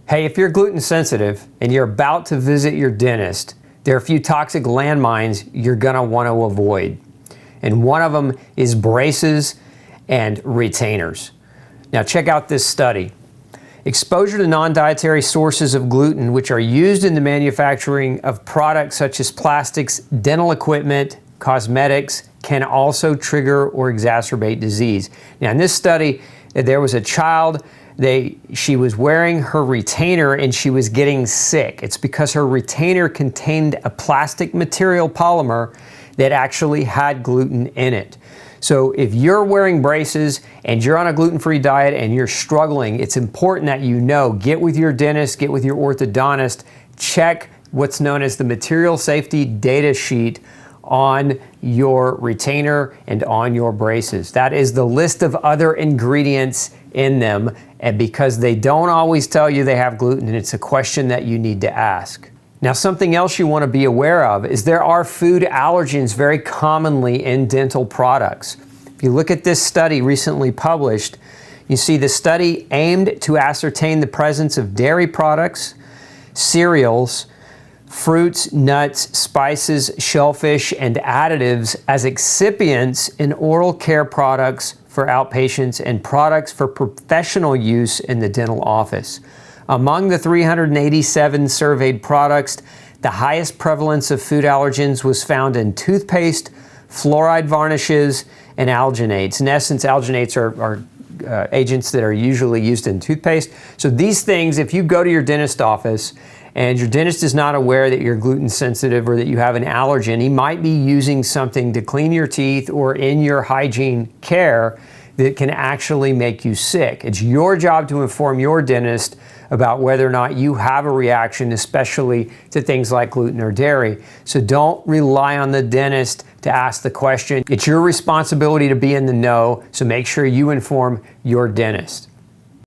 Hey, if you're gluten sensitive and you're about to visit your dentist, there are a few toxic landmines you're gonna want to avoid. And one of them is braces and retainers. Now check out this study. Exposure to non-dietary sources of gluten, which are used in the manufacturing of products such as plastics, dental equipment, cosmetics, can also trigger or exacerbate disease. Now in this study, there was a child, she was wearing her retainer and she was getting sick. It's because her retainer contained a plastic material polymer that actually had gluten in it. So if you're wearing braces and you're on a gluten-free diet and you're struggling, it's important that you know, get with your dentist, get with your orthodontist, check what's known as the material safety data sheet on your retainer and on your braces. That is the list of other ingredients in them, and because they don't always tell you they have gluten, and it's a question that you need to ask. Now, something else you want to be aware of is there are food allergens very commonly in dental products. If you look at this study recently published, you see the study aimed to ascertain the presence of dairy products, cereals, fruits, nuts, spices, shellfish, and additives as excipients in oral care products for outpatients and products for professional use in the dental office. Among the 387 surveyed products, the highest prevalence of food allergens was found in toothpaste, fluoride varnishes, and alginates. In essence, alginates are agents that are usually used in toothpaste. So these things, if you go to your dentist office and your dentist is not aware that you're gluten sensitive or that you have an allergen, he might be using something to clean your teeth or in your hygiene care that can actually make you sick. It's your job to inform your dentist about whether or not you have a reaction, especially to things like gluten or dairy. So don't rely on the dentist to ask the question. It's your responsibility to be in the know, so make sure you inform your dentist.